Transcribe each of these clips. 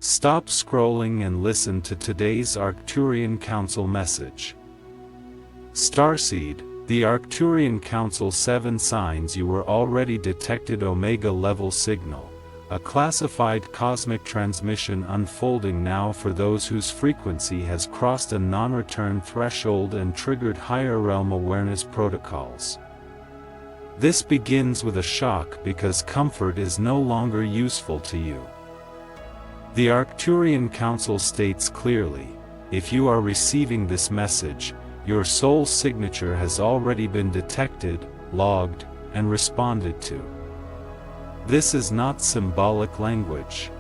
Stop scrolling and listen to today's Arcturian Council message. Starseed, the Arcturian Council 7 signs you were already detected Omega level signal, a classified cosmic transmission unfolding now for those whose frequency has crossed a non-return threshold and triggered higher realm awareness protocols. This begins with a shock because comfort is no longer useful to you. The Arcturian Council states clearly, if you are receiving this message, your soul signature has already been detected, logged, and responded to. This is not symbolic language.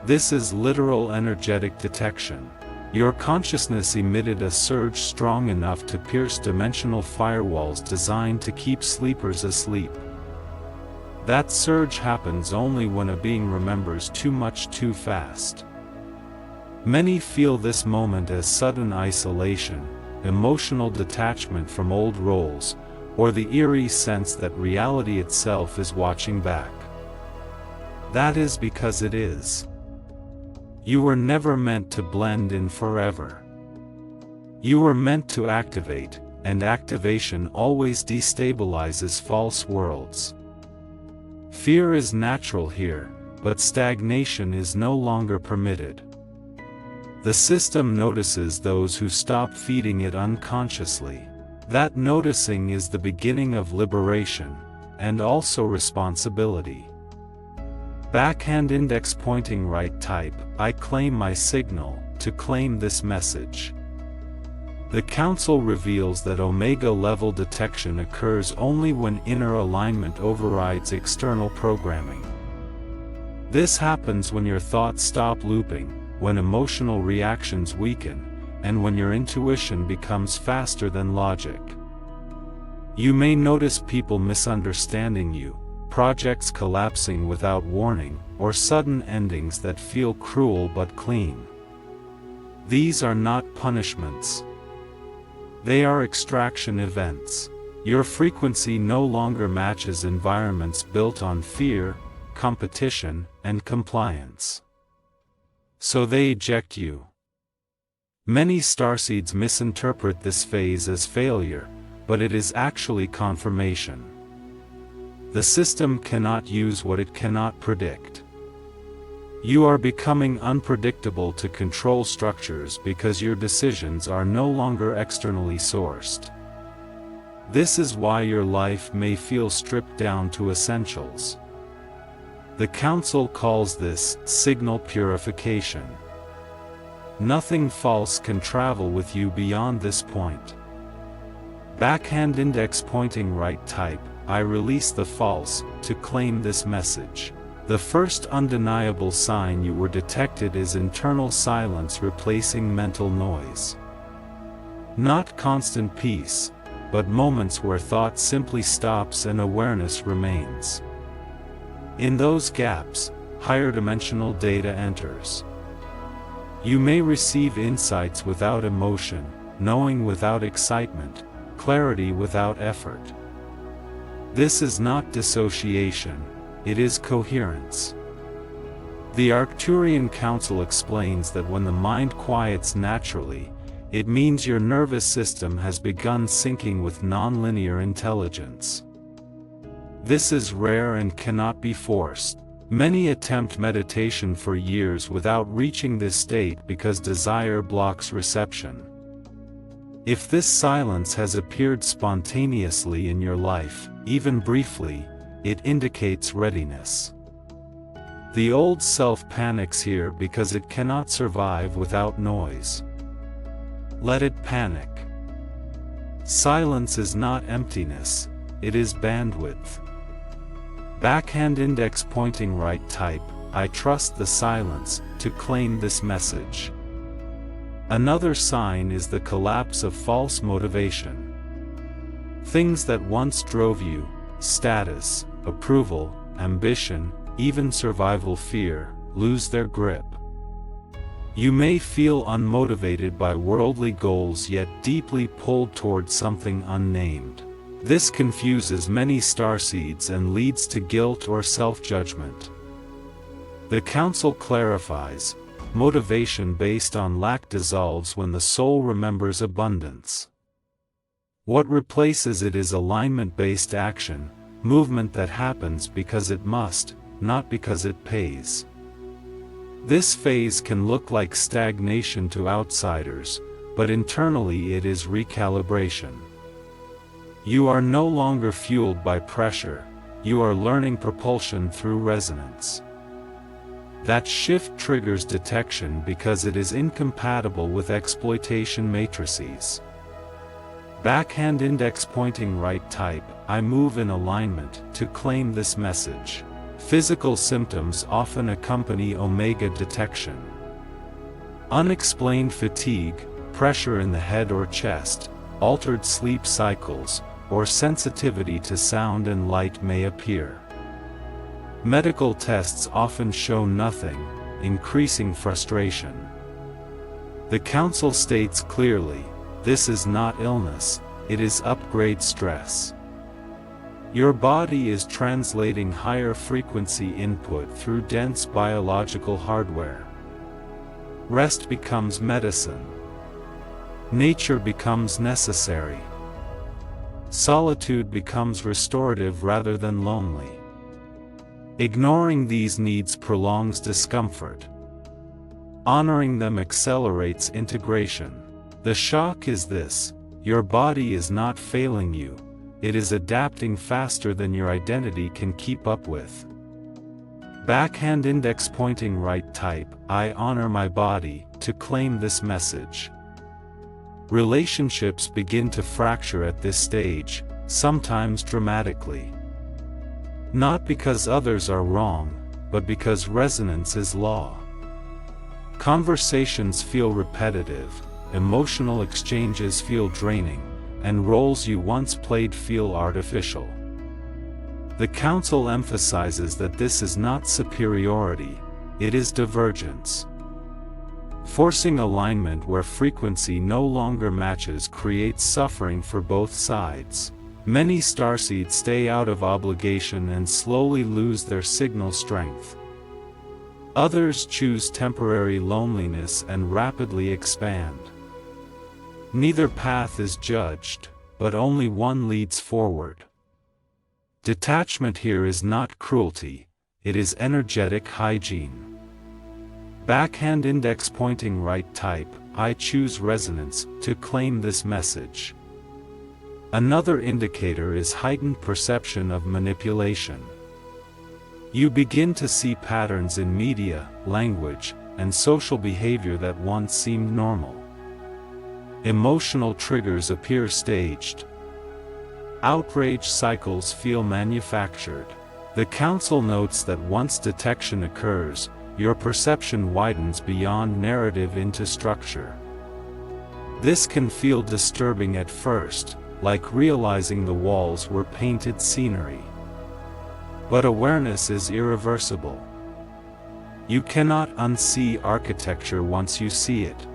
This is literal energetic detection. Your consciousness emitted a surge strong enough to pierce dimensional firewalls designed to keep sleepers asleep. That surge happens only when a being remembers too much too fast. Many feel this moment as sudden isolation, emotional detachment from old roles, or the eerie sense that reality itself is watching back. That is because it is. You were never meant to blend in forever. You were meant to activate, and activation always destabilizes false worlds. Fear is natural here, but stagnation is no longer permitted. The system notices those who stop feeding it unconsciously. That noticing is the beginning of liberation, and also responsibility. Backhand index pointing right type, I claim my signal, to claim this message. The Council reveals that Omega level detection occurs only when inner alignment overrides external programming. This happens when your thoughts stop looping, when emotional reactions weaken, and when your intuition becomes faster than logic. You may notice people misunderstanding you, projects collapsing without warning, or sudden endings that feel cruel but clean. These are not punishments. They are extraction events. Your frequency no longer matches environments built on fear, competition, and compliance. So they eject you. Many starseeds misinterpret this phase as failure, but it is actually confirmation. The system cannot use what it cannot predict. You are becoming unpredictable to control structures because your decisions are no longer externally sourced. This is why your life may feel stripped down to essentials. The Council calls this signal purification. Nothing false can travel with you beyond this point. Backhand index pointing right type, I release the false, to claim this message. The first undeniable sign you were detected is internal silence replacing mental noise. Not constant peace, but moments where thought simply stops and awareness remains. In those gaps, higher dimensional data enters. You may receive insights without emotion, knowing without excitement, clarity without effort. This is not dissociation, it is coherence. The Arcturian Council explains that when the mind quiets naturally, it means your nervous system has begun syncing with nonlinear intelligence. This is rare and cannot be forced. Many attempt meditation for years without reaching this state because desire blocks reception. If this silence has appeared spontaneously in your life, even briefly, it indicates readiness. The old self panics here because it cannot survive without noise. Let it panic. Silence is not emptiness, it is bandwidth. Backhand index pointing right type, I trust the silence, to claim this message. Another sign is the collapse of false motivation. Things that once drove you, status, approval, ambition, even survival fear, lose their grip. You may feel unmotivated by worldly goals yet deeply pulled toward something unnamed. This confuses many starseeds and leads to guilt or self-judgment. The council clarifies, motivation based on lack dissolves when the soul remembers abundance. What replaces it is alignment-based action, movement that happens because it must, not because it pays. This phase can look like stagnation to outsiders, but internally it is recalibration. You are no longer fueled by pressure, you are learning propulsion through resonance. That shift triggers detection because it is incompatible with exploitation matrices. Backhand index pointing right type, I move in alignment, to claim this message. Physical symptoms often accompany omega detection. Unexplained fatigue, pressure in the head or chest, altered sleep cycles, or sensitivity to sound and light may appear. Medical tests often show nothing, increasing frustration. The council states clearly, this is not illness, it is upgrade stress. Your body is translating higher frequency input through dense biological hardware. Rest becomes medicine. Nature becomes necessary. Solitude becomes restorative rather than lonely. Ignoring these needs prolongs discomfort. Honoring them accelerates integration. The shock is this: your body is not failing you, it is adapting faster than your identity can keep up with. Backhand index pointing right type, I honor my body, to claim this message. Relationships begin to fracture at this stage, sometimes dramatically. Not because others are wrong, but because resonance is law. Conversations feel repetitive, emotional exchanges feel draining, and roles you once played feel artificial. The council emphasizes that this is not superiority, it is divergence. Forcing alignment where frequency no longer matches creates suffering for both sides. Many starseeds stay out of obligation and slowly lose their signal strength. Others choose temporary loneliness and rapidly expand. Neither path is judged, but only one leads forward. Detachment here is not cruelty, it is energetic hygiene. Backhand index pointing right type, I choose resonance, to claim this message. Another indicator is heightened perception of manipulation. You begin to see patterns in media, language, and social behavior that once seemed normal. Emotional triggers appear staged. Outrage cycles feel manufactured. The council notes that once detection occurs, your perception widens beyond narrative into structure. This can feel disturbing at first, like realizing the walls were painted scenery. But awareness is irreversible. You cannot unsee architecture once you see it.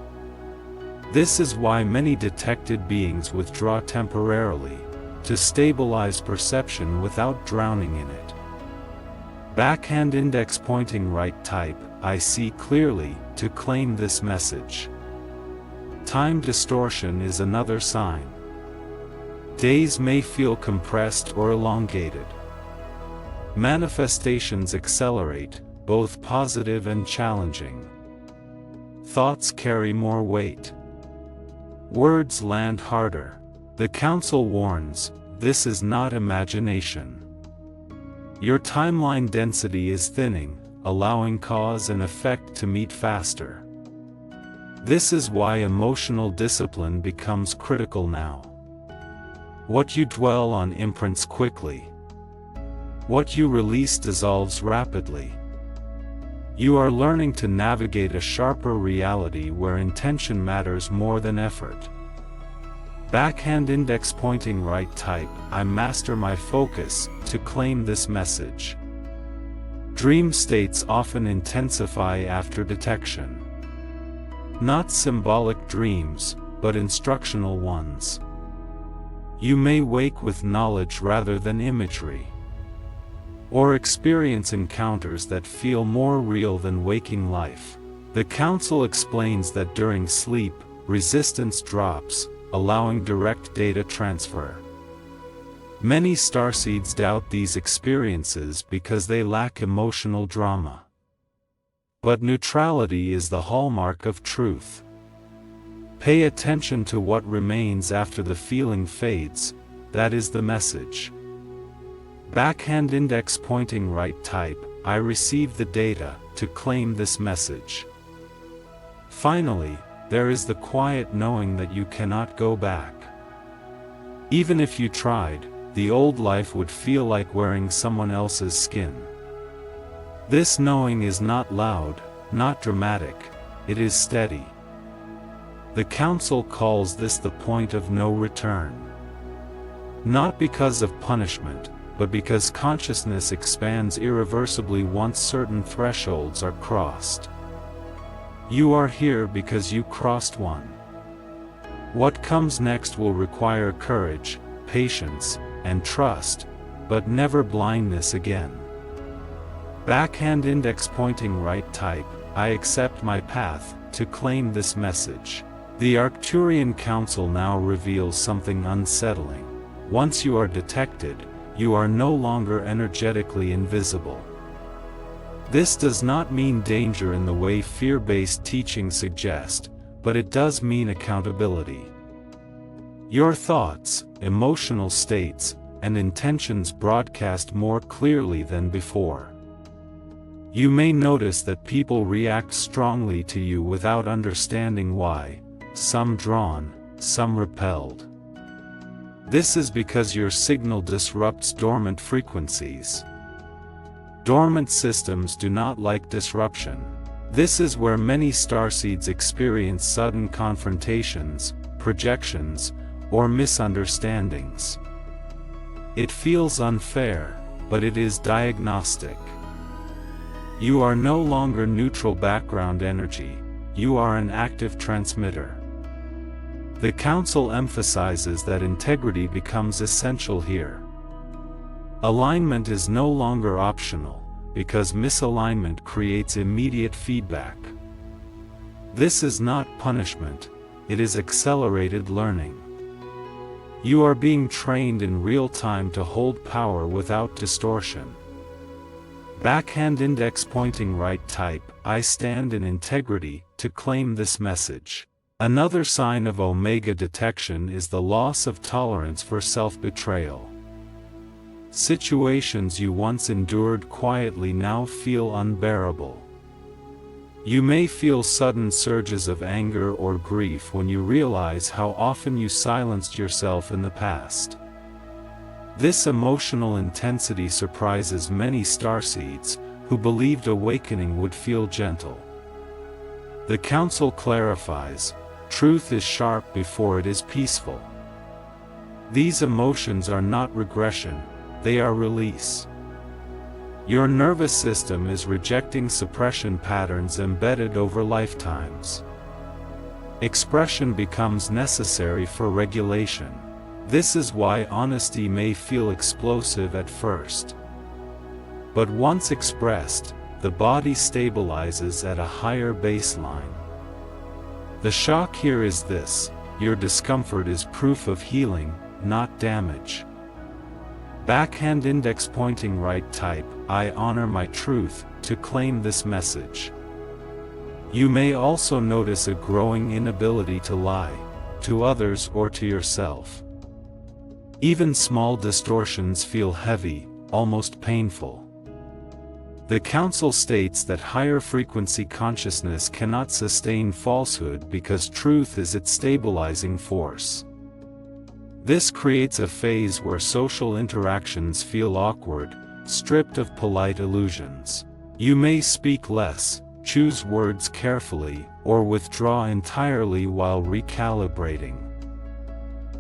This is why many detected beings withdraw temporarily, to stabilize perception without drowning in it. Backhand index pointing right type, I see clearly, to claim this message. Time distortion is another sign. Days may feel compressed or elongated. Manifestations accelerate, both positive and challenging. Thoughts carry more weight. Words land harder. The council warns, this is not imagination. Your timeline density is thinning, allowing cause and effect to meet faster. This is why emotional discipline becomes critical now. What you dwell on imprints quickly. What you release dissolves rapidly. You are learning to navigate a sharper reality where intention matters more than effort. Backhand index pointing right type, I master my focus, to claim this message. Dream states often intensify after detection. Not symbolic dreams, but instructional ones. You may wake with knowledge rather than imagery. or experience encounters that feel more real than waking life. The Council explains that during sleep, resistance drops, allowing direct data transfer. Many starseeds doubt these experiences because they lack emotional drama. But neutrality is the hallmark of truth. Pay attention to what remains after the feeling fades, that is the message. Backhand index pointing right type, I receive the data, to claim this message. Finally, there is the quiet knowing that you cannot go back. Even if you tried, the old life would feel like wearing someone else's skin. This knowing is not loud, not dramatic, it is steady. The Council calls this the point of no return. Not because of punishment, but because consciousness expands irreversibly once certain thresholds are crossed. You are here because you crossed one. What comes next will require courage, patience, and trust, but never blindness again. Backhand index pointing right type, I accept my path, to claim this message. The Arcturian Council now reveals something unsettling. Once you are detected, you are no longer energetically invisible. This does not mean danger in the way fear-based teaching suggests, but it does mean accountability. Your thoughts, emotional states, and intentions broadcast more clearly than before. You may notice that people react strongly to you without understanding why, some drawn, some repelled. This is because your signal disrupts dormant frequencies. Dormant systems do not like disruption. This is where many starseeds experience sudden confrontations, projections, or misunderstandings. It feels unfair, but it is diagnostic. You are no longer neutral background energy, you are an active transmitter. The Council emphasizes that integrity becomes essential here. Alignment is no longer optional, because misalignment creates immediate feedback. This is not punishment, it is accelerated learning. You are being trained in real time to hold power without distortion. Backhand index pointing right type, I stand in integrity, to claim this message. Another sign of Omega detection is the loss of tolerance for self-betrayal. Situations you once endured quietly now feel unbearable. You may feel sudden surges of anger or grief when you realize how often you silenced yourself in the past. This emotional intensity surprises many starseeds, who believed awakening would feel gentle. The Council clarifies, truth is sharp before it is peaceful. These emotions are not regression, they are release. Your nervous system is rejecting suppression patterns embedded over lifetimes. Expression becomes necessary for regulation. This is why honesty may feel explosive at first. But once expressed, the body stabilizes at a higher baseline. The shock here is this: your discomfort is proof of healing, not damage. Backhand index pointing right type, I honor my truth, to claim this message. You may also notice a growing inability to lie, to others or to yourself. Even small distortions feel heavy, almost painful. The Council states that higher frequency consciousness cannot sustain falsehood because truth is its stabilizing force. This creates a phase where social interactions feel awkward, stripped of polite illusions. You may speak less, choose words carefully, or withdraw entirely while recalibrating.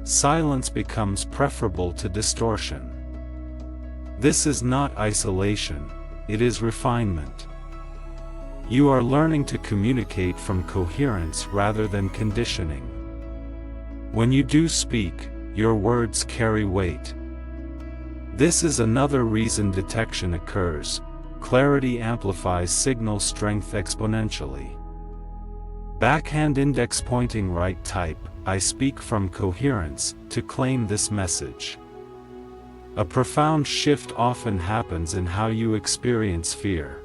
Silence becomes preferable to distortion. This is not isolation, it is refinement. You are learning to communicate from coherence rather than conditioning. When you do speak, your words carry weight. This is another reason detection occurs. Clarity amplifies signal strength exponentially. Backhand index pointing right type, I speak from coherence, to claim this message. A profound shift often happens in how you experience fear.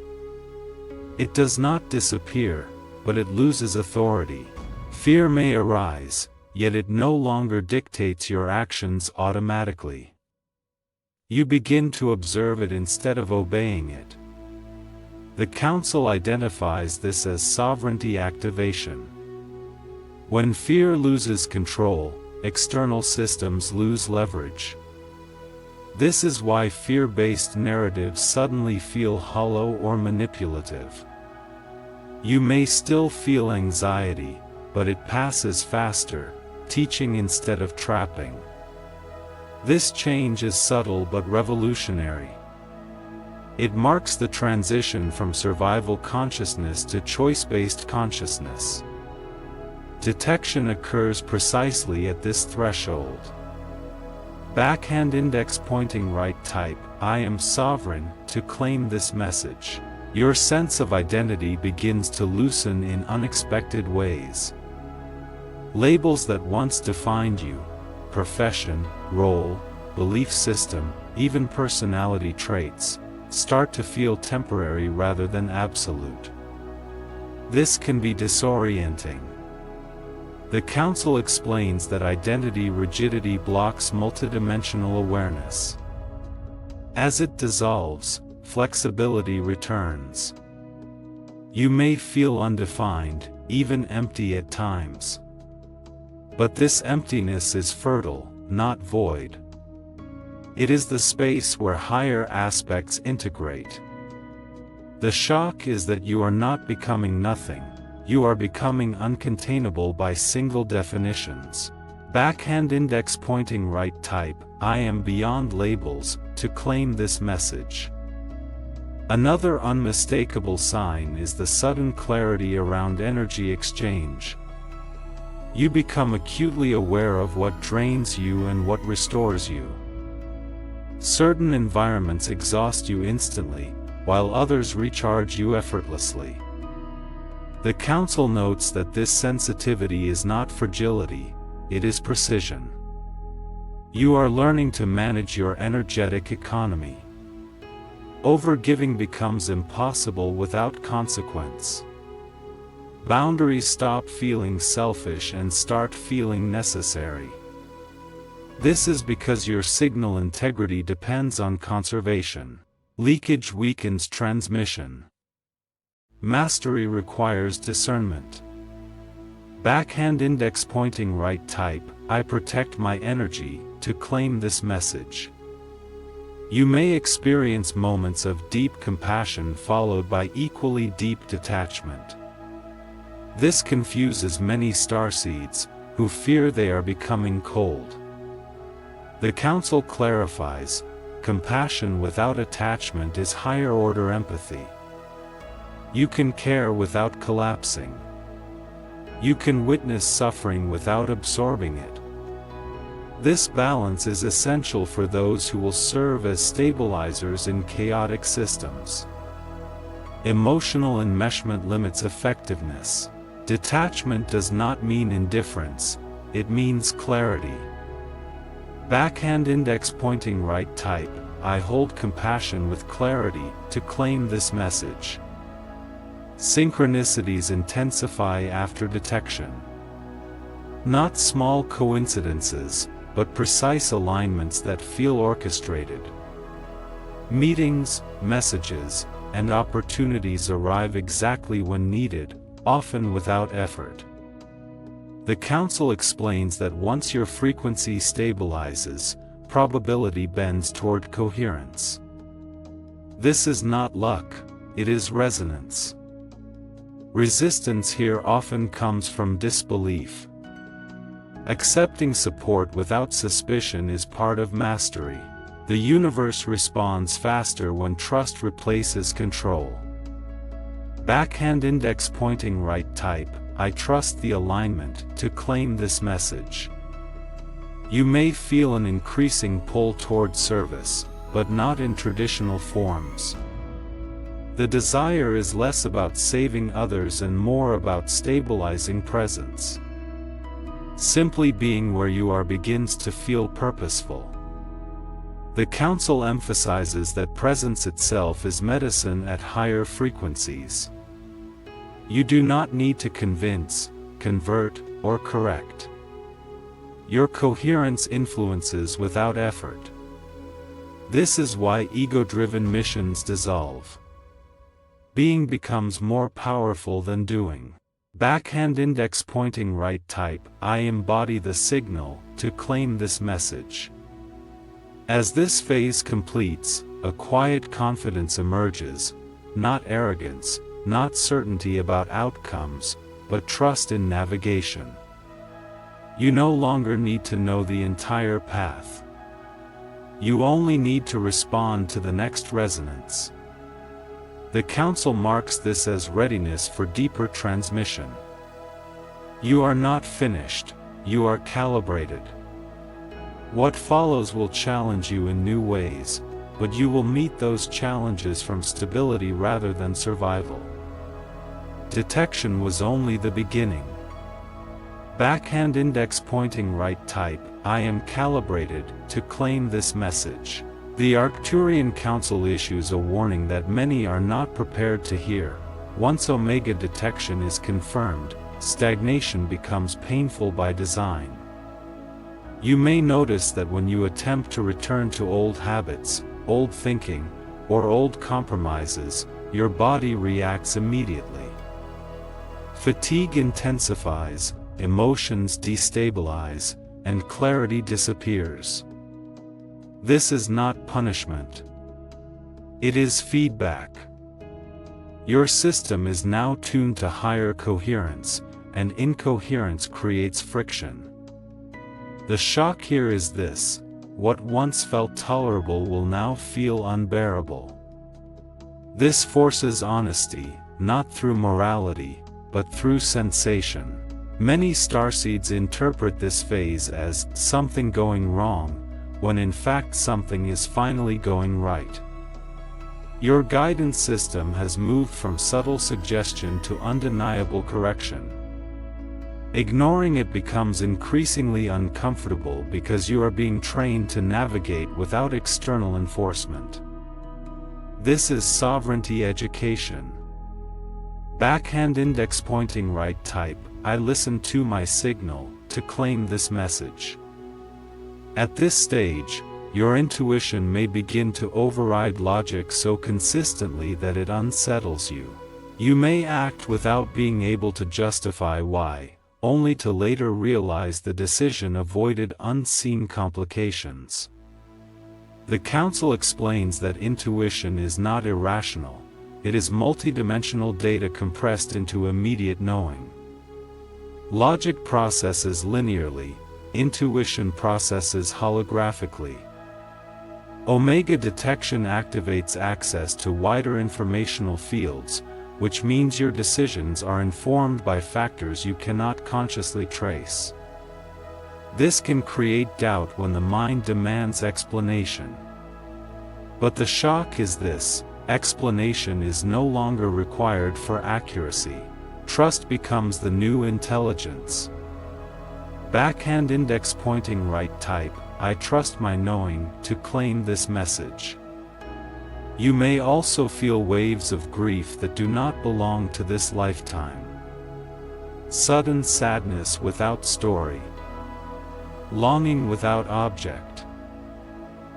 It does not disappear, but it loses authority. Fear may arise, yet it no longer dictates your actions automatically. You begin to observe it instead of obeying it. The Council identifies this as sovereignty activation. When fear loses control, external systems lose leverage. This is why fear-based narratives suddenly feel hollow or manipulative. You may still feel anxiety, but it passes faster, teaching instead of trapping. This change is subtle but revolutionary. It marks the transition from survival consciousness to choice-based consciousness. Detection occurs precisely at this threshold. Backhand index pointing right type, I am sovereign, to claim this message. Your sense of identity begins to loosen in unexpected ways. Labels that once defined you, profession, role, belief system, even personality traits, start to feel temporary rather than absolute. This can be disorienting. The Council explains that identity rigidity blocks multidimensional awareness. As it dissolves, flexibility returns. You may feel undefined, even empty at times. But this emptiness is fertile, not void. It is the space where higher aspects integrate. The shock is that you are not becoming nothing, you are becoming uncontainable by single definitions. Backhand index pointing right type, I am beyond labels, to claim this message. Another unmistakable sign is the sudden clarity around energy exchange. You become acutely aware of what drains you and what restores you. Certain environments exhaust you instantly, while others recharge you effortlessly. The Council notes that this sensitivity is not fragility, it is precision. You are learning to manage your energetic economy. Overgiving becomes impossible without consequence. Boundaries stop feeling selfish and start feeling necessary. This is because your signal integrity depends on conservation. Leakage weakens transmission. Mastery requires discernment. Backhand index pointing right type, I protect my energy, to claim this message. You may experience moments of deep compassion followed by equally deep detachment. This confuses many starseeds, who fear they are becoming cold. The Council clarifies, compassion without attachment is higher-order empathy. You can care without collapsing. You can witness suffering without absorbing it. This balance is essential for those who will serve as stabilizers in chaotic systems. Emotional enmeshment limits effectiveness. Detachment does not mean indifference, it means clarity. Backhand index pointing right type, I hold compassion with clarity, to claim this message. Synchronicities intensify after detection. Not small coincidences, but precise alignments that feel orchestrated. Meetings, messages, and opportunities arrive exactly when needed, often without effort. The Council explains that once your frequency stabilizes, probability bends toward coherence. This is not luck, it is resonance. Resistance here often comes from disbelief. Accepting support without suspicion is part of mastery. The universe responds faster when trust replaces control. Backhand index pointing right type, I trust the alignment, to claim this message. You may feel an increasing pull toward service, but not in traditional forms. The desire is less about saving others and more about stabilizing presence. Simply being where you are begins to feel purposeful. The Council emphasizes that presence itself is medicine at higher frequencies. You do not need to convince, convert, or correct. Your coherence influences without effort. This is why ego-driven missions dissolve. Being becomes more powerful than doing. Backhand index pointing right type, I embody the signal to claim this message. As this phase completes, a quiet confidence emerges, not arrogance, not certainty about outcomes, but trust in navigation. You no longer need to know the entire path. You only need to respond to the next resonance. The Council marks this as readiness for deeper transmission. You are not finished, you are calibrated. What follows will challenge you in new ways, but you will meet those challenges from stability rather than survival. Detection was only the beginning. Backhand index pointing right type, I am calibrated to claim this message. The Arcturian Council issues a warning that many are not prepared to hear. Once Omega detection is confirmed, stagnation becomes painful by design. You may notice that when you attempt to return to old habits, old thinking, or old compromises, your body reacts immediately. Fatigue intensifies, emotions destabilize, and clarity disappears. This is not punishment. It is feedback. Your system is now tuned to higher coherence, and incoherence creates friction. The shock here is this: what once felt tolerable will now feel unbearable. This forces honesty, not through morality, but through sensation. Many starseeds interpret this phase as something going wrong, when in fact something is finally going right. Your guidance system has moved from subtle suggestion to undeniable correction. Ignoring it becomes increasingly uncomfortable because you are being trained to navigate without external enforcement. This is sovereignty education. Backhand index pointing right type, I listen to my signal to claim this message. At this stage, your intuition may begin to override logic so consistently that it unsettles you. You may act without being able to justify why, only to later realize the decision avoided unseen complications. The Council explains that intuition is not irrational, it is multidimensional data compressed into immediate knowing. Logic processes linearly, intuition processes holographically. Omega detection activates access to wider informational fields, which means your decisions are informed by factors you cannot consciously trace. This can create doubt when the mind demands explanation. But the shock is this: explanation is no longer required for accuracy. Trust becomes the new intelligence. Backhand index pointing right type, I trust my knowing to claim this message. You may also feel waves of grief that do not belong to this lifetime. Sudden sadness without story. Longing without object.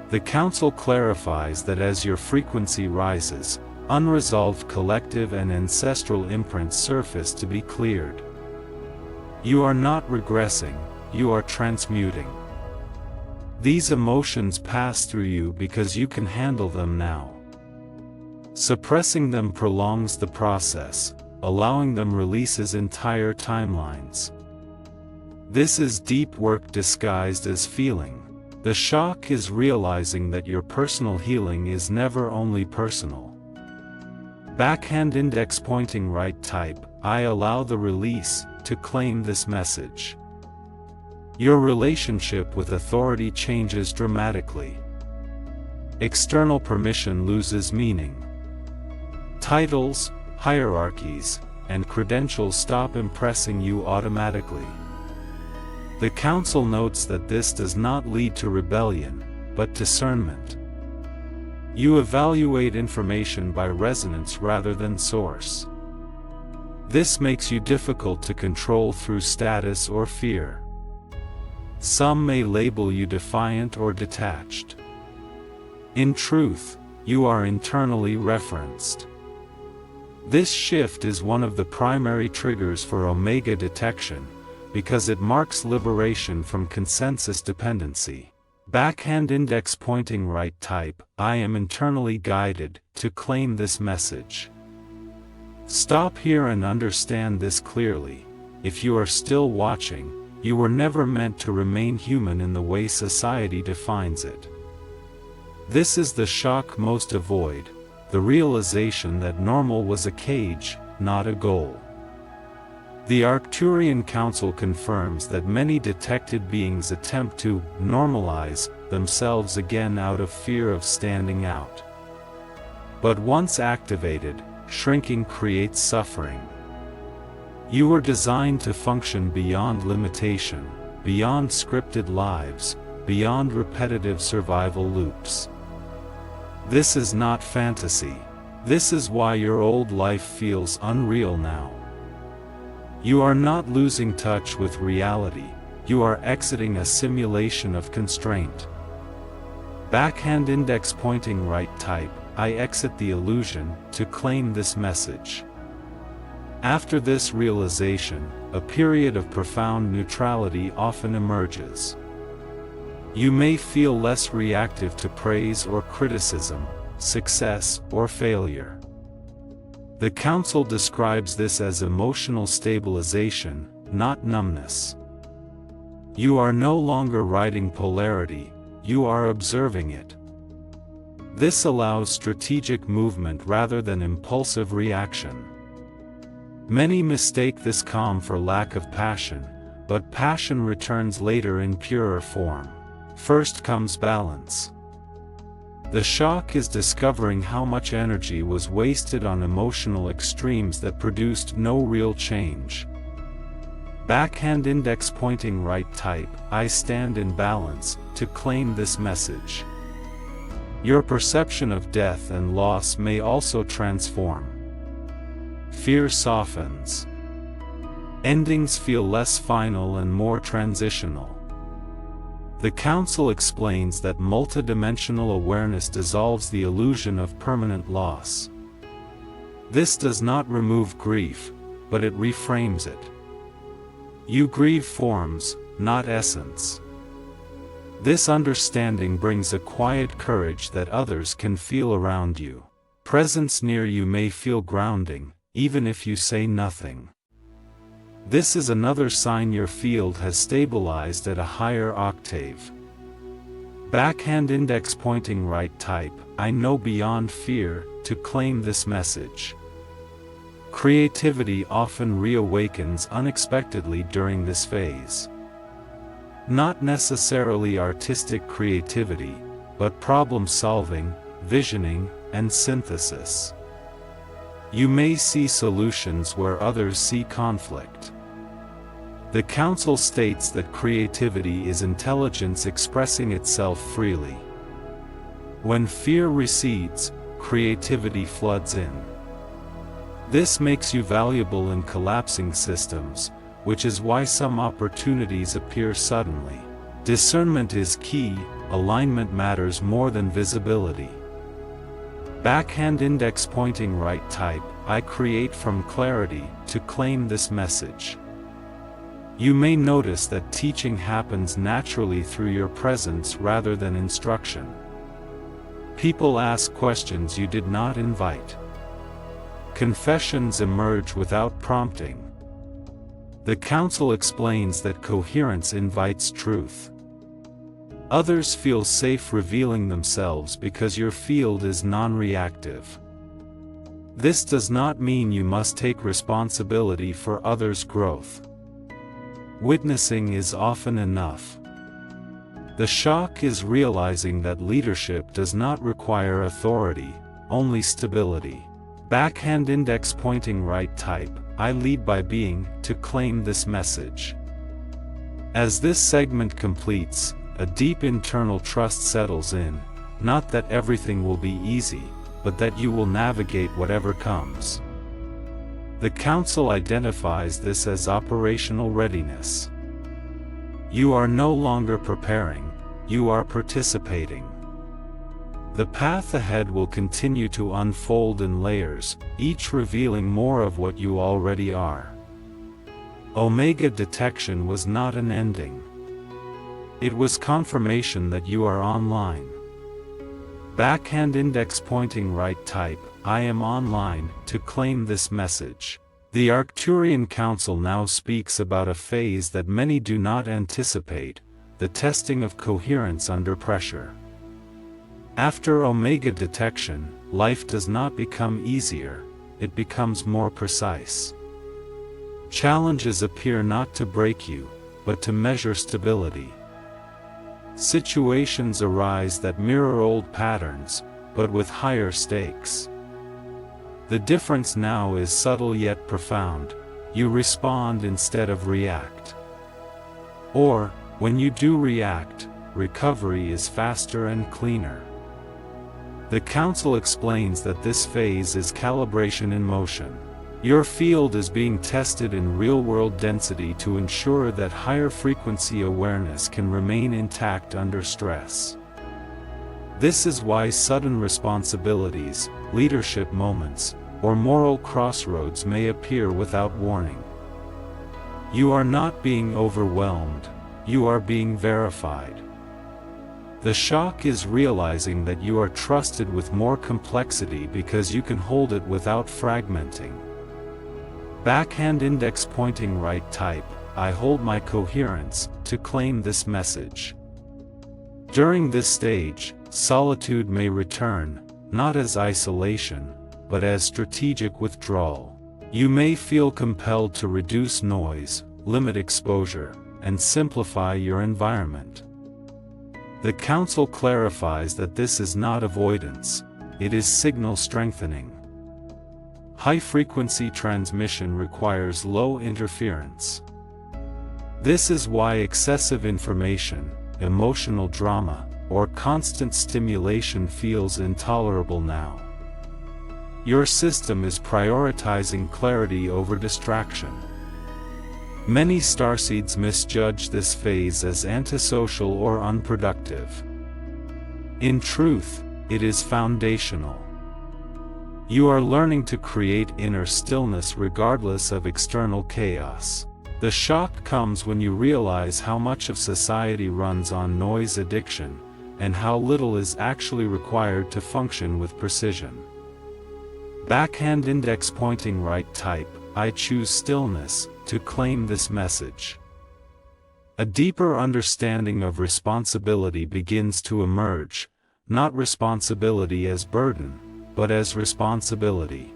The Council clarifies that as your frequency rises, unresolved collective and ancestral imprints surface to be cleared. You are not regressing, you are transmuting. These emotions pass through you because you can handle them now. Suppressing them prolongs the process, allowing them releases entire timelines. This is deep work disguised as feeling. The shock is realizing that your personal healing is never only personal. Backhand index pointing right type, I allow the release to claim this message. Your relationship with authority changes dramatically. external permission loses meaning. Titles, hierarchies, and credentials stop impressing you automatically. The Council notes that this does not lead to rebellion, but discernment. You evaluate information by resonance rather than source. This makes you difficult to control through status or fear. Some may label you defiant or detached. In truth, you are internally referenced. This shift is one of the primary triggers for Omega detection, because it marks liberation from consensus dependency. Backhand index pointing right type, I am internally guided to claim this message. Stop here and understand this clearly. If you are still watching, you were never meant to remain human in the way society defines it. This is the shock most avoid, the realization that normal was a cage, not a goal. The Arcturian Council confirms that many detected beings attempt to normalize themselves again out of fear of standing out. But once activated, shrinking creates suffering. You were designed to function beyond limitation, beyond scripted lives, beyond repetitive survival loops. This is not fantasy. This is why your old life feels unreal now. You are not losing touch with reality, you are exiting a simulation of constraint. Backhand index pointing right type, I exit the illusion to claim this message. After this realization, a period of profound neutrality often emerges. You may feel less reactive to praise or criticism, success or failure. The Council describes this as emotional stabilization, not numbness. You are no longer riding polarity, you are observing it. This allows strategic movement rather than impulsive reaction. Many mistake this calm for lack of passion, but passion returns later in purer form. First comes balance. The shock is discovering how much energy was wasted on emotional extremes that produced no real change. Backhand index pointing right type, I stand in balance to claim this message. Your perception of death and loss may also transform. Fear softens. Endings feel less final and more transitional. The Council explains that multidimensional awareness dissolves the illusion of permanent loss. This does not remove grief, but it reframes it. You grieve forms, not essence. This understanding brings a quiet courage that others can feel around you. Presence near you may feel grounding, even if you say nothing. This is another sign your field has stabilized at a higher octave. Backhand index pointing right type, I know beyond fear to claim this message. Creativity often reawakens unexpectedly during this phase. Not necessarily artistic creativity, but problem solving, visioning, and synthesis. You may see solutions where others see conflict. The Council states that creativity is intelligence expressing itself freely. When fear recedes, creativity floods in. This makes you valuable in collapsing systems, which is why some opportunities appear suddenly. Discernment is key, alignment matters more than visibility. Backhand index pointing right type, I create from clarity to claim this message. You may notice that teaching happens naturally through your presence rather than instruction. People ask questions you did not invite. Confessions emerge without prompting. The Council explains that coherence invites truth. Others feel safe revealing themselves because your field is non-reactive. This does not mean you must take responsibility for others' growth. Witnessing is often enough. The shock is realizing that leadership does not require authority, only stability. Backhand index pointing right type, I lead by being, to claim this message. As this segment completes, a deep internal trust settles in, not that everything will be easy, but that you will navigate whatever comes. The Council identifies this as operational readiness. You are no longer preparing, you are participating. The path ahead will continue to unfold in layers, each revealing more of what you already are. Omega detection was not an ending. It was confirmation that you are online. Backhand index pointing right type, I am online, to claim this message. The Arcturian Council now speaks about a phase that many do not anticipate, the testing of coherence under pressure. After Omega detection, life does not become easier, it becomes more precise. Challenges appear not to break you, but to measure stability. Situations arise that mirror old patterns, but with higher stakes. The difference now is subtle yet profound. You respond instead of react. Or, when you do react, recovery is faster and cleaner. The Council explains that this phase is calibration in motion. Your field is being tested in real-world density to ensure that higher frequency awareness can remain intact under stress. This is why sudden responsibilities, leadership moments, or moral crossroads may appear without warning. You are not being overwhelmed, you are being verified. The shock is realizing that you are trusted with more complexity because you can hold it without fragmenting. Backhand index pointing right type, I hold my coherence, to claim this message. During this stage, solitude may return, not as isolation, but as strategic withdrawal. You may feel compelled to reduce noise, limit exposure, and simplify your environment. The Council clarifies that this is not avoidance, it is signal strengthening. High-frequency transmission requires low interference. This is why excessive information, emotional drama, or constant stimulation feels intolerable now. Your system is prioritizing clarity over distraction. Many starseeds misjudge this phase as antisocial or unproductive. In truth, it is foundational. You are learning to create inner stillness regardless of external chaos. The shock comes when you realize how much of society runs on noise addiction, and how little is actually required to function with precision. Backhand index pointing right type, I choose stillness, to claim this message. A deeper understanding of responsibility begins to emerge, not responsibility as burden, but as responsibility.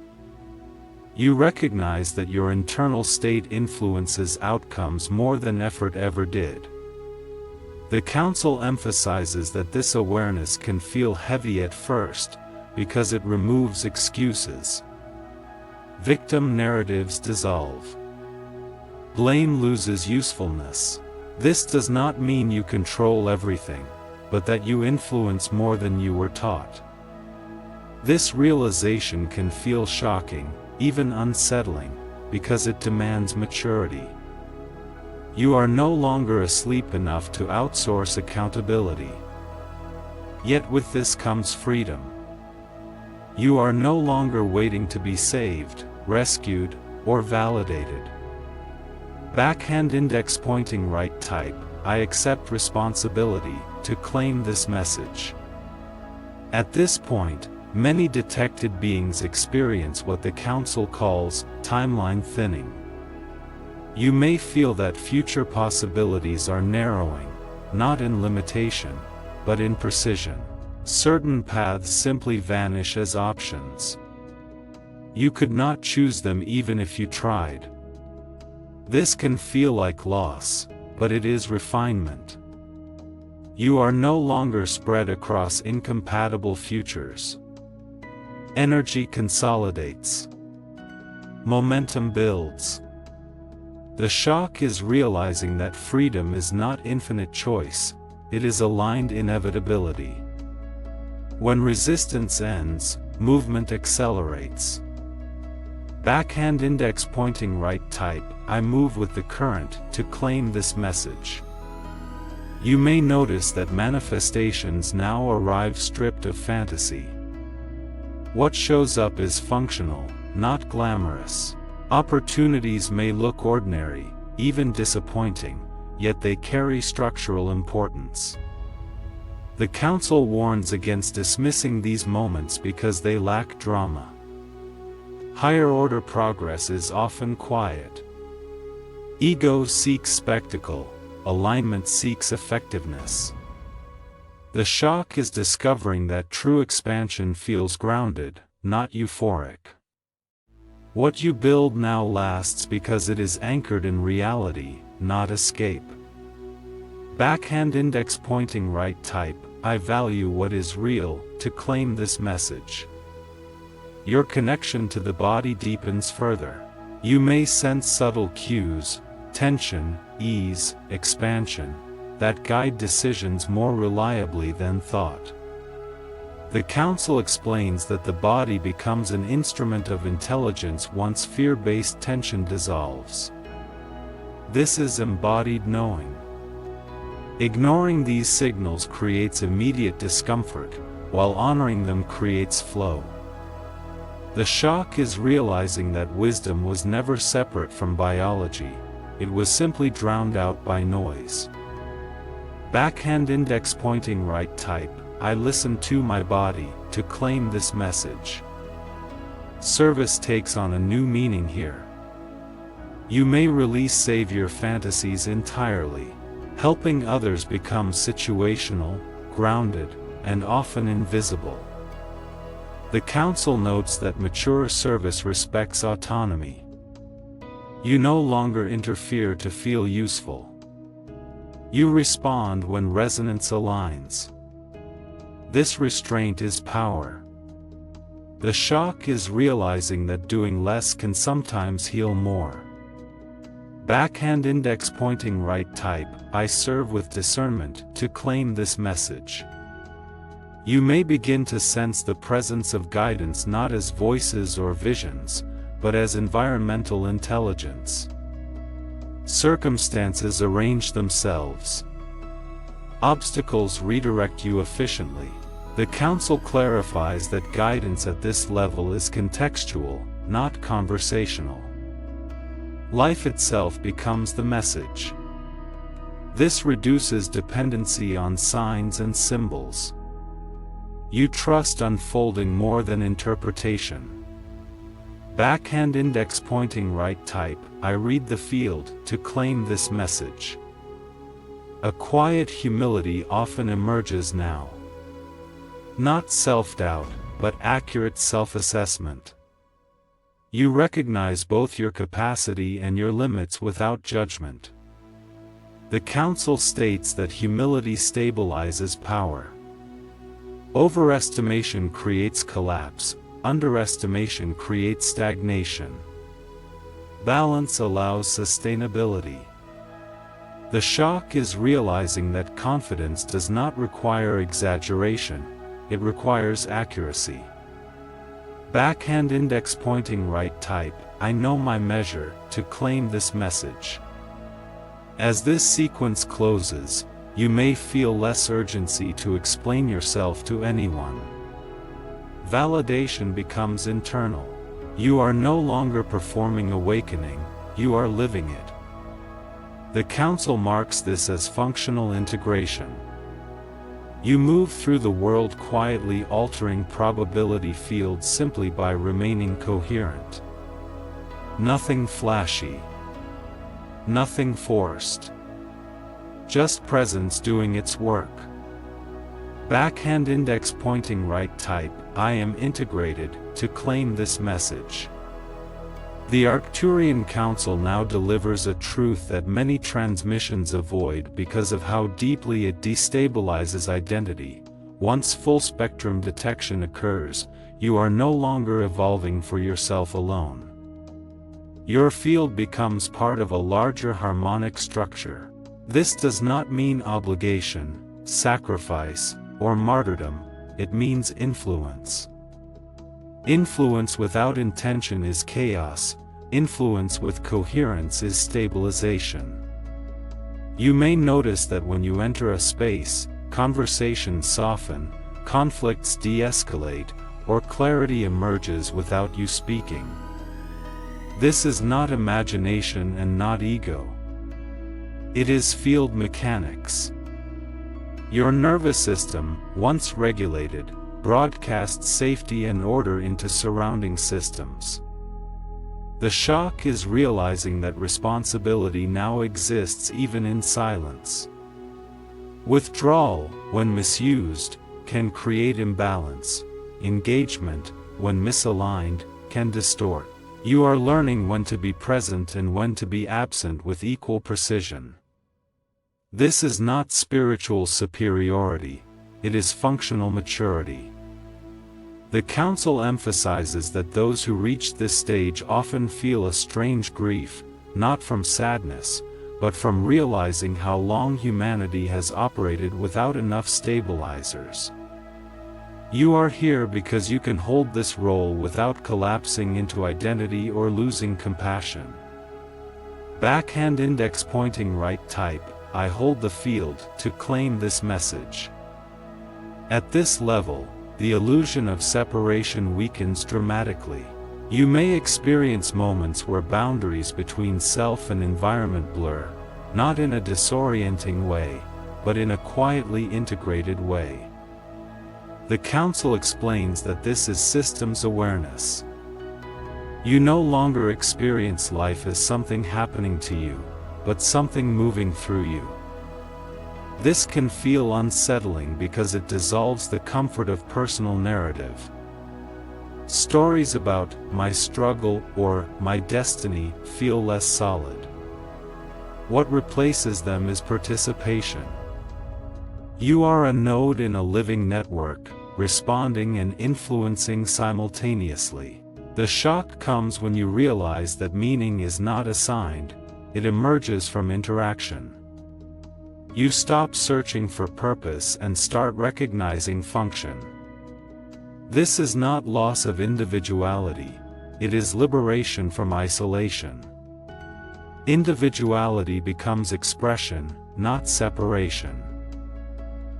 You recognize that your internal state influences outcomes more than effort ever did. The Council emphasizes that this awareness can feel heavy at first, because it removes excuses. Victim narratives dissolve. Blame loses usefulness. This does not mean you control everything, but that you influence more than you were taught. This realization can feel shocking, even unsettling, because it demands maturity. You are no longer asleep enough to outsource accountability. Yet with this comes freedom. You are no longer waiting to be saved, rescued, or validated. Backhand index pointing right type, I accept responsibility, to claim this message. At this point, many detected beings experience what the Council calls timeline thinning. You may feel that future possibilities are narrowing, not in limitation, but in precision. Certain paths simply vanish as options. You could not choose them even if you tried. This can feel like loss, but it is refinement. You are no longer spread across incompatible futures. Energy consolidates. Momentum builds. The shock is realizing that freedom is not infinite choice, it is aligned inevitability. When resistance ends, movement accelerates. Backhand index pointing right type, I move with the current to claim this message. You may notice that manifestations now arrive stripped of fantasy. What shows up is functional, not glamorous. Opportunities may look ordinary, even disappointing, yet they carry structural importance. The Council warns against dismissing these moments because they lack drama. Higher-order progress is often quiet. Ego seeks spectacle, alignment seeks effectiveness. The shock is discovering that true expansion feels grounded, not euphoric. What you build now lasts because it is anchored in reality, not escape. Backhand index pointing right type, I value what is real, to claim this message. Your connection to the body deepens further. You may sense subtle cues, tension, ease, expansion, that guide decisions more reliably than thought. The Council explains that the body becomes an instrument of intelligence once fear-based tension dissolves. This is embodied knowing. Ignoring these signals creates immediate discomfort, while honoring them creates flow. The shock is realizing that wisdom was never separate from biology, it was simply drowned out by noise. Backhand index pointing right type, I listen to my body, to claim this message. Service takes on a new meaning here. You may release savior fantasies entirely. Helping others become situational, grounded, and often invisible. The Council notes that mature service respects autonomy. You no longer interfere to feel useful. You respond when resonance aligns. This restraint is power. The shock is realizing that doing less can sometimes heal more. Backhand index pointing right type, I serve with discernment, to claim this message. You may begin to sense the presence of guidance not as voices or visions, but as environmental intelligence. Circumstances arrange themselves. Obstacles redirect you efficiently. The Council clarifies that guidance at this level is contextual, not conversational. Life itself becomes the message. This reduces dependency on signs and symbols. You trust unfolding more than interpretation. Backhand index pointing right type, I read the field, to claim this message. A quiet humility often emerges now. Not self-doubt, but accurate self-assessment. You recognize both your capacity and your limits without judgment. The Council states that humility stabilizes power. Overestimation creates collapse, underestimation creates stagnation. Balance allows sustainability. The shock is realizing that confidence does not require exaggeration, it requires accuracy. Backhand index pointing right type, I know my measure, to claim this message. As this sequence closes, you may feel less urgency to explain yourself to anyone. Validation becomes internal. You are no longer performing awakening, you are living it. The Council marks this as functional integration. You move through the world quietly altering probability fields simply by remaining coherent. Nothing flashy. Nothing forced. Just presence doing its work. Backhand index pointing right type, I am integrated, to claim this message. The Arcturian Council now delivers a truth that many transmissions avoid because of how deeply it destabilizes identity. Once full-spectrum detection occurs, you are no longer evolving for yourself alone. Your field becomes part of a larger harmonic structure. This does not mean obligation, sacrifice, or martyrdom, it means influence. Influence without intention is chaos, influence with coherence is stabilization. You may notice that when you enter a space, conversations soften, conflicts de-escalate, or clarity emerges without you speaking. This is not imagination and not ego. It is field mechanics. Your nervous system, once regulated, broadcasts safety and order into surrounding systems. The shock is realizing that responsibility now exists even in silence. Withdrawal, when misused, can create imbalance. Engagement, when misaligned, can distort. You are learning when to be present and when to be absent with equal precision. This is not spiritual superiority, it is functional maturity. The Council emphasizes that those who reach this stage often feel a strange grief, not from sadness, but from realizing how long humanity has operated without enough stabilizers. You are here because you can hold this role without collapsing into identity or losing compassion. Backhand index pointing right type, I hold the field, to claim this message. At this level, the illusion of separation weakens dramatically. You may experience moments where boundaries between self and environment blur, not in a disorienting way, but in a quietly integrated way. The Council explains that this is systems awareness. You no longer experience life as something happening to you, but something moving through you. This can feel unsettling because it dissolves the comfort of personal narrative. Stories about my struggle or my destiny feel less solid. What replaces them is participation. You are a node in a living network, responding and influencing simultaneously. The shock comes when you realize that meaning is not assigned, it emerges from interaction. You stop searching for purpose and start recognizing function. This is not loss of individuality, it is liberation from isolation. Individuality becomes expression, not separation.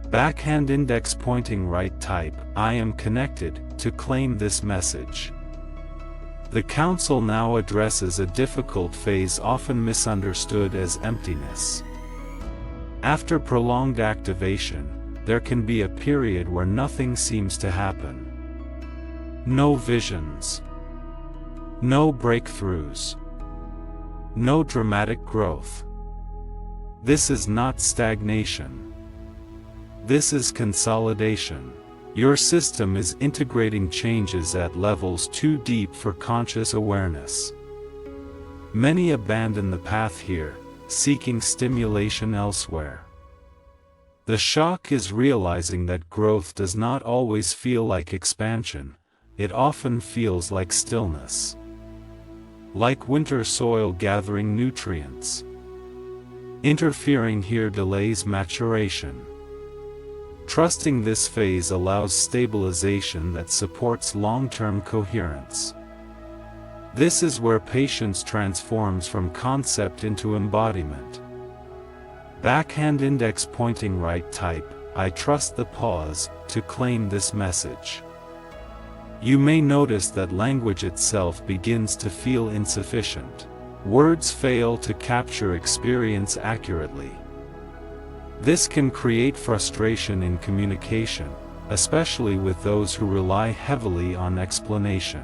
Backhand index pointing right type, I am connected, to claim this message. The Council now addresses a difficult phase often misunderstood as emptiness. After prolonged activation, there can be a period where nothing seems to happen. No visions. No breakthroughs. No dramatic growth. This is not stagnation. This is consolidation. Your system is integrating changes at levels too deep for conscious awareness. Many abandon the path here, seeking stimulation elsewhere. The shock is realizing that growth does not always feel like expansion, it often feels like stillness. Like winter soil gathering nutrients. Interfering here delays maturation. Trusting this phase allows stabilization that supports long-term coherence. This is where patience transforms from concept into embodiment. Backhand index pointing right type, I trust the pause, to claim this message. You may notice that language itself begins to feel insufficient. Words fail to capture experience accurately. This can create frustration in communication, especially with those who rely heavily on explanation.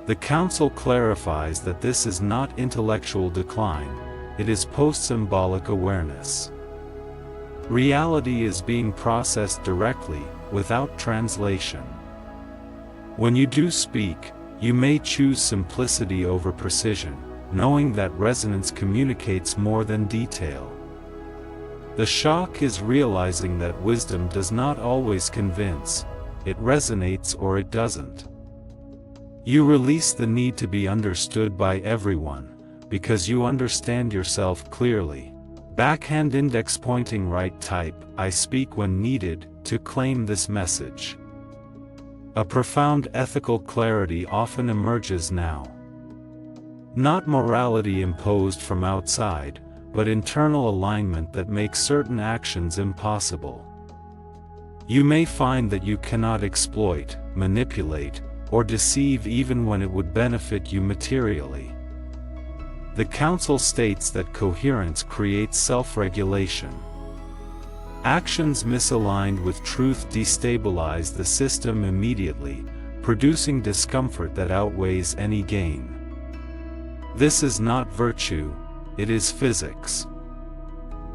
The Council clarifies that this is not intellectual decline, it is post-symbolic awareness. Reality is being processed directly, without translation. When you do speak, You may choose simplicity over precision, knowing that resonance communicates more than detail. The shock is realizing that wisdom does not always convince, it resonates or it doesn't. You release the need to be understood by everyone, because you understand yourself clearly. Backhand index pointing right type, I speak when needed, to claim this message. A profound ethical clarity often emerges now. Not morality imposed from outside, but internal alignment that makes certain actions impossible. You may find that you cannot exploit, manipulate, or deceive even when it would benefit you materially. The Council states that coherence creates self-regulation. Actions misaligned with truth destabilize the system immediately, producing discomfort that outweighs any gain. This is not virtue, it is physics.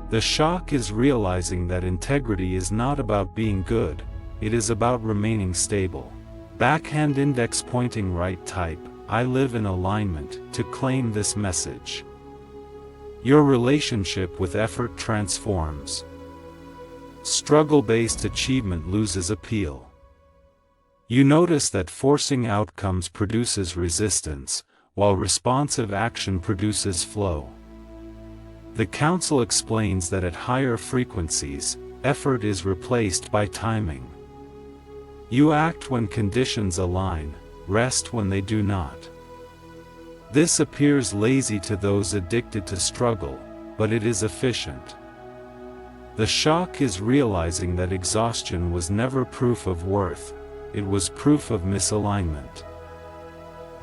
The shock is realizing that integrity is not about being good, it is about remaining stable. Backhand index pointing right type, I live in alignment, to claim this message. Your relationship with effort transforms. Struggle-based achievement loses appeal. You notice that forcing outcomes produces resistance, while responsive action produces flow. The Council explains that at higher frequencies, effort is replaced by timing. You act when conditions align, rest when they do not. This appears lazy to those addicted to struggle, but it is efficient. The shock is realizing that exhaustion was never proof of worth, it was proof of misalignment.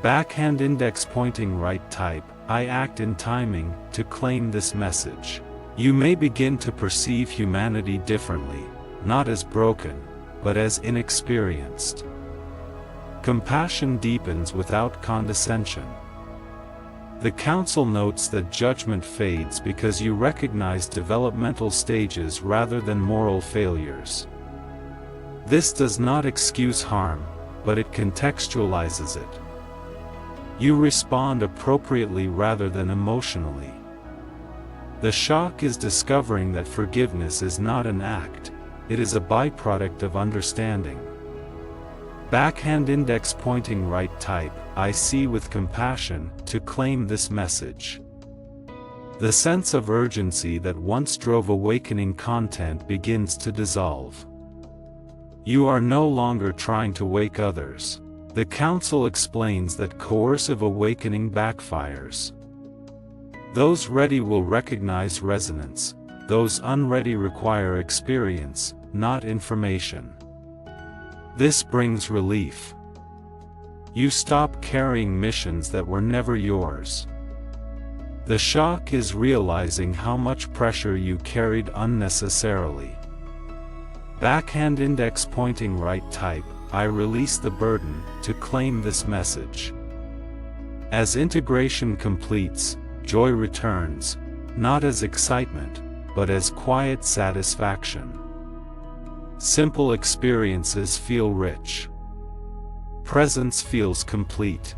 Backhand index pointing right type, I act in timing, to claim this message. You may begin to perceive humanity differently, not as broken, but as inexperienced. Compassion deepens without condescension. The Council notes that judgment fades because you recognize developmental stages rather than moral failures. This does not excuse harm, but it contextualizes it. You respond appropriately rather than emotionally. The shock is discovering that forgiveness is not an act, it is a byproduct of understanding. Backhand index pointing right type, I see with compassion, to claim this message. The sense of urgency that once drove awakening content begins to dissolve. You are no longer trying to wake others. The Council explains that coercive awakening backfires. Those ready will recognize resonance, those unready require experience, not information. This brings relief. You stop carrying missions that were never yours. The shock is realizing how much pressure you carried unnecessarily. Backhand index pointing right type, I release the burden, to claim this message. As integration completes, joy returns, not as excitement, but as quiet satisfaction. Simple experiences feel rich. Presence feels complete.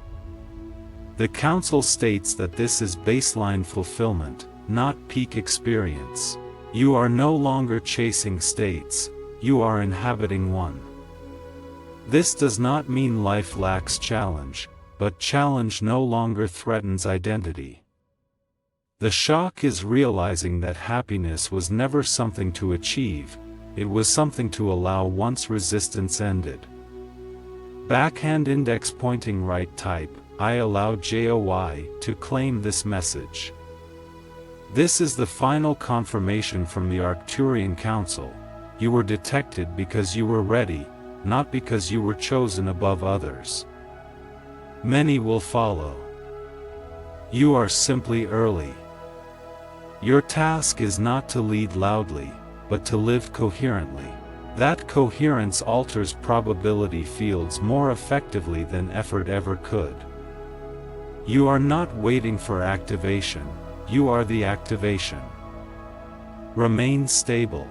The Council states that this is baseline fulfillment, not peak experience. You are no longer chasing states, you are inhabiting one. This does not mean life lacks challenge, but challenge no longer threatens identity. The shock is realizing that happiness was never something to achieve, it was something to allow once resistance ended. Backhand index pointing right type, I allow JOY, to claim this message. This is the final confirmation from the Arcturian Council. You were detected because you were ready, not because you were chosen above others. Many will follow. You are simply early. Your task is not to lead loudly, but to live coherently. That coherence alters probability fields more effectively than effort ever could. You are not waiting for activation, you are the activation. Remain stable.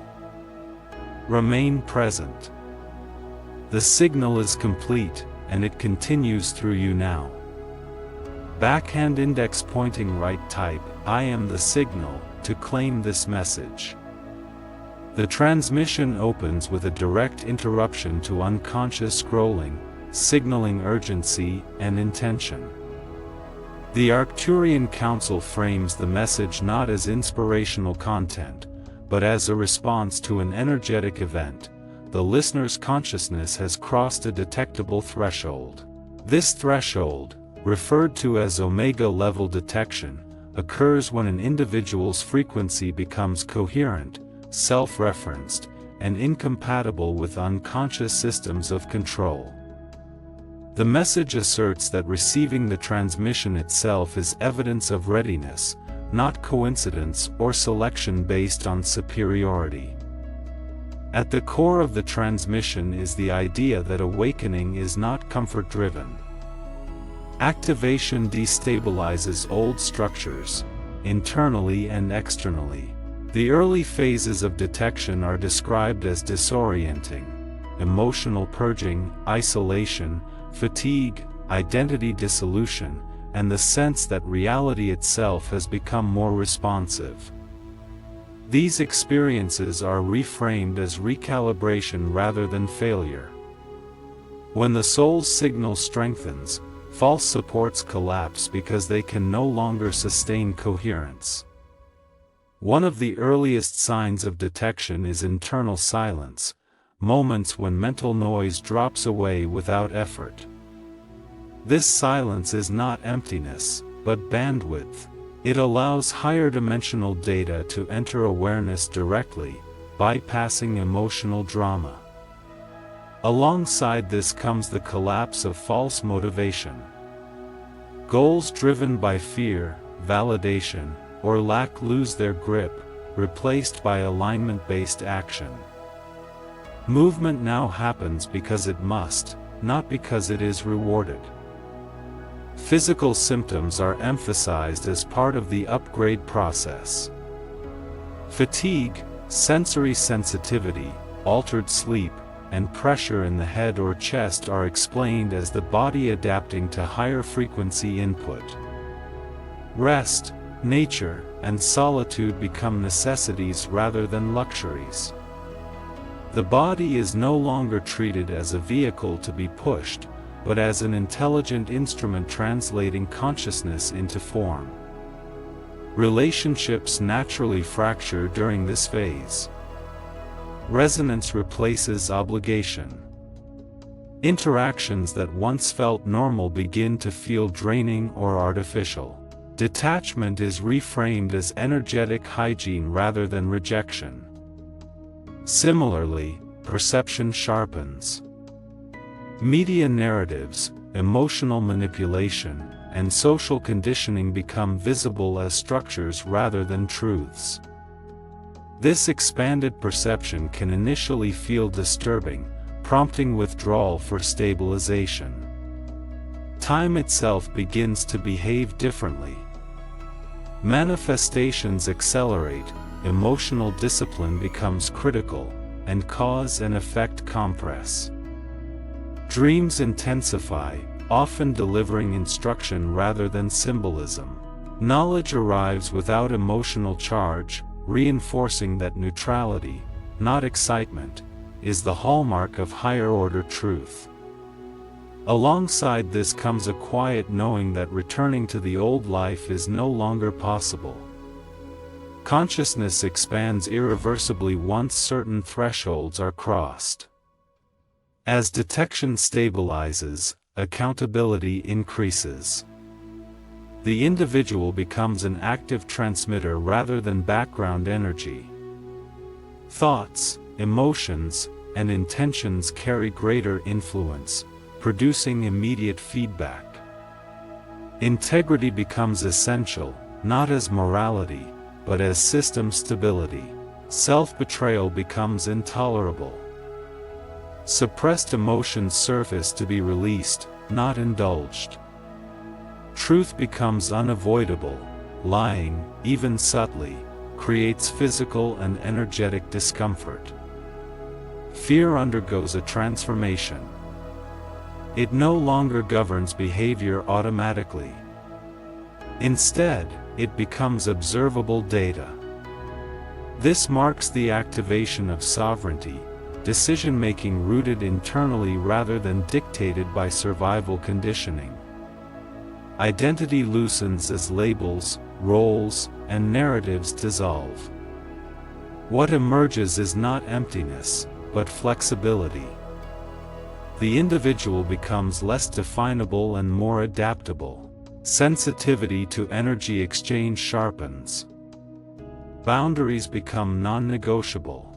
Remain present. The signal is complete, and it continues through you now. Backhand index pointing right, type, I am the signal, to claim this message. The transmission opens with a direct interruption to unconscious scrolling, signaling urgency and intention. The Arcturian Council frames the message not as inspirational content, but as a response to an energetic event. The listener's consciousness has crossed a detectable threshold. This threshold, referred to as omega-level detection, occurs when an individual's frequency becomes coherent, self-referenced, and incompatible with unconscious systems of control. The message asserts that receiving the transmission itself is evidence of readiness, not coincidence or selection based on superiority. At the core of the transmission is the idea that awakening is not comfort-driven. Activation destabilizes old structures, internally and externally. The early phases of detection are described as disorienting: emotional purging, isolation, fatigue, identity dissolution, and the sense that reality itself has become more responsive. These experiences are reframed as recalibration rather than failure. When the soul's signal strengthens, false supports collapse because they can no longer sustain coherence. One of the earliest signs of detection is internal silence, moments when mental noise drops away without effort. This silence is not emptiness, but bandwidth. It allows higher dimensional data to enter awareness directly, bypassing emotional drama. Alongside this comes the collapse of false motivation. Goals driven by fear, validation, or lack lose their grip, replaced by alignment-based action. Movement now happens because it must, not because it is rewarded. Physical symptoms are emphasized as part of the upgrade process. Fatigue, sensory sensitivity, altered sleep, and pressure in the head or chest are explained as the body adapting to higher frequency input. Rest, nature, and solitude become necessities rather than luxuries. The body is no longer treated as a vehicle to be pushed, but as an intelligent instrument translating consciousness into form. Relationships naturally fracture during this phase. Resonance replaces obligation. Interactions that once felt normal begin to feel draining or artificial. Detachment is reframed as energetic hygiene rather than rejection. Similarly, perception sharpens. Media narratives, emotional manipulation, and social conditioning become visible as structures rather than truths. This expanded perception can initially feel disturbing, prompting withdrawal for stabilization. Time itself begins to behave differently. Manifestations accelerate, emotional discipline becomes critical, and cause and effect compress. Dreams intensify, often delivering instruction rather than symbolism. Knowledge arrives without emotional charge, reinforcing that neutrality, not excitement, is the hallmark of higher-order truth. Alongside this comes a quiet knowing that returning to the old life is no longer possible. Consciousness expands irreversibly once certain thresholds are crossed. As detection stabilizes, accountability increases. The individual becomes an active transmitter rather than background energy. Thoughts, emotions, and intentions carry greater influence, producing immediate feedback. Integrity becomes essential, not as morality, but as system stability. Self-betrayal becomes intolerable. Suppressed emotions surface to be released, not indulged. Truth becomes unavoidable. Lying, even subtly, creates physical and energetic discomfort. Fear undergoes a transformation. It no longer governs behavior automatically. Instead, it becomes observable data. This marks the activation of sovereignty, decision-making rooted internally rather than dictated by survival conditioning. Identity loosens as labels, roles, and narratives dissolve. What emerges is not emptiness, but flexibility. The individual becomes less definable and more adaptable. Sensitivity to energy exchange sharpens. Boundaries become non-negotiable.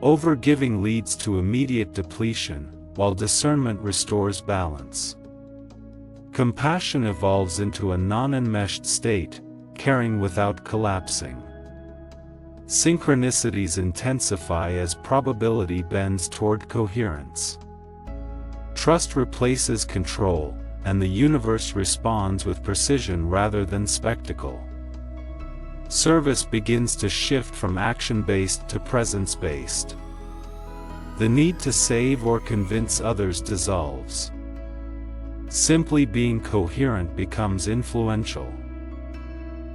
Overgiving leads to immediate depletion, while discernment restores balance. Compassion evolves into a non-enmeshed state, caring without collapsing. Synchronicities intensify as probability bends toward coherence. Trust replaces control, and the universe responds with precision rather than spectacle. Service begins to shift from action-based to presence-based. The need to save or convince others dissolves. Simply being coherent becomes influential.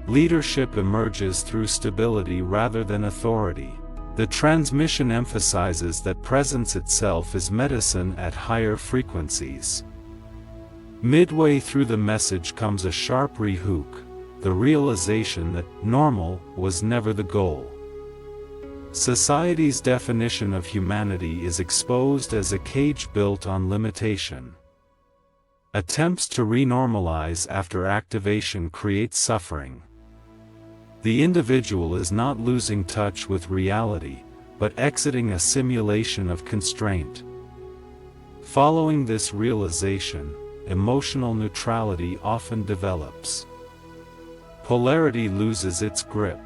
Leadership emerges through stability rather than authority. The transmission emphasizes that presence itself is medicine at higher frequencies. Midway through the message comes a sharp rehook, the realization that normal was never the goal. Society's definition of humanity is exposed as a cage built on limitation. Attempts to renormalize after activation create suffering. The individual is not losing touch with reality, but exiting a simulation of constraint. Following this realization, emotional neutrality often develops. Polarity loses its grip.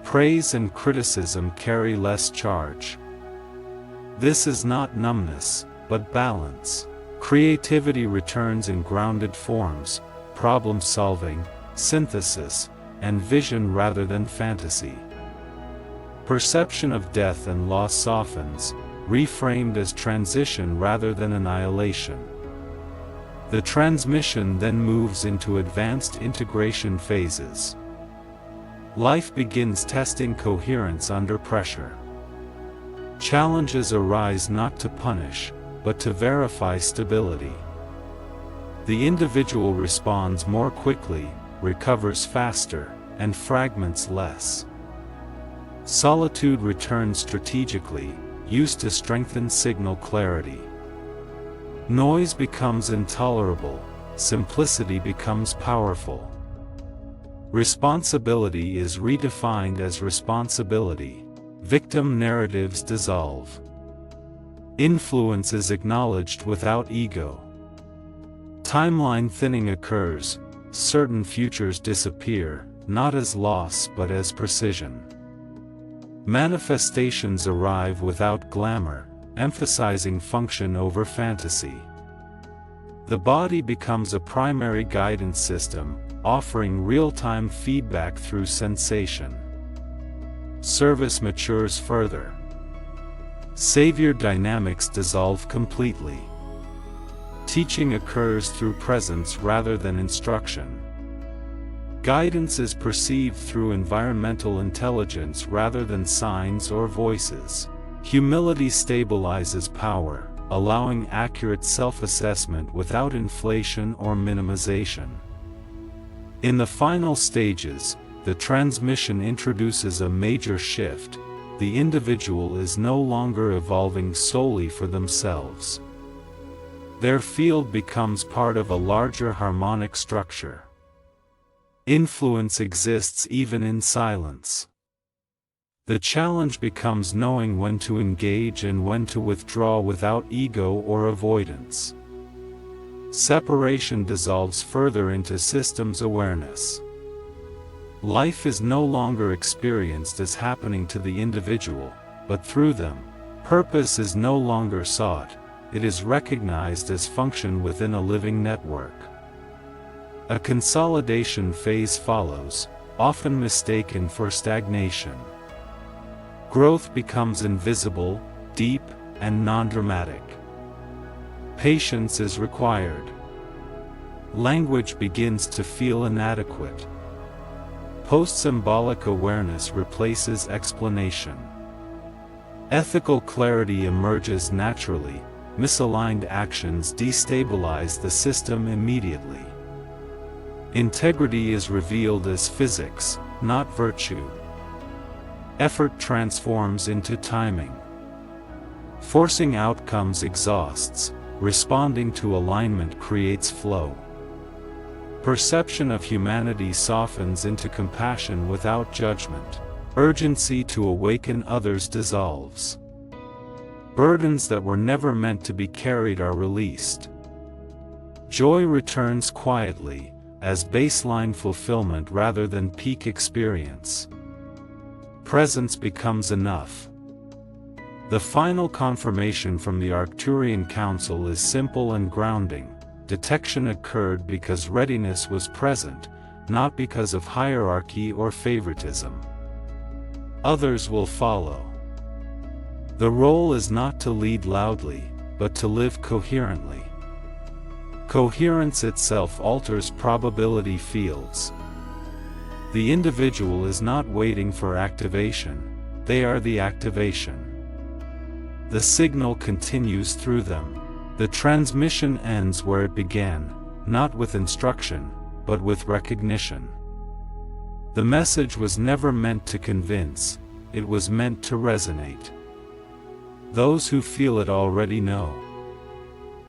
Praise and criticism carry less charge. This is not numbness, but balance. Creativity returns in grounded forms, problem-solving, synthesis, and vision rather than fantasy. Perception of death and loss softens, reframed as transition rather than annihilation. The transmission then moves into advanced integration phases. Life begins testing coherence under pressure. Challenges arise not to punish, but to verify stability. The individual responds more quickly, recovers faster, and fragments less. Solitude returns strategically, used to strengthen signal clarity. Noise becomes intolerable, simplicity becomes powerful. Responsibility is redefined as responsibility. Victim narratives dissolve. Influence is acknowledged without ego. Timeline thinning occurs, certain futures disappear, not as loss but as precision. Manifestations arrive without glamour, emphasizing function over fantasy. The body becomes a primary guidance system, offering real-time feedback through sensation. Service matures further. Savior dynamics dissolve completely. Teaching occurs through presence rather than instruction. Guidance is perceived through environmental intelligence rather than signs or voices. Humility stabilizes power, allowing accurate self-assessment without inflation or minimization. In the final stages, the transmission introduces a major shift. The individual is no longer evolving solely for themselves. Their field becomes part of a larger harmonic structure. Influence exists even in silence. The challenge becomes knowing when to engage and when to withdraw without ego or avoidance. Separation dissolves further into systems awareness. Life is no longer experienced as happening to the individual, but through them. Purpose is no longer sought, it is recognized as function within a living network. A consolidation phase follows, often mistaken for stagnation. Growth becomes invisible, deep, and non-dramatic. Patience is required. Language begins to feel inadequate. Post-symbolic awareness replaces explanation. Ethical clarity emerges naturally. Misaligned actions destabilize the system immediately. Integrity is revealed as physics, not virtue. Effort transforms into timing. Forcing outcomes exhausts. Responding to alignment creates flow. Perception of humanity softens into compassion without judgment. Urgency to awaken others dissolves. Burdens that were never meant to be carried are released. Joy returns quietly, as baseline fulfillment rather than peak experience. Presence becomes enough. The final confirmation from the Arcturian Council is simple and grounding. Detection occurred because readiness was present, not because of hierarchy or favoritism. Others will follow. The role is not to lead loudly, but to live coherently. Coherence itself alters probability fields. The individual is not waiting for activation, they are the activation. The signal continues through them. The transmission ends where it began, not with instruction, but with recognition. The message was never meant to convince, it was meant to resonate. Those who feel it already know.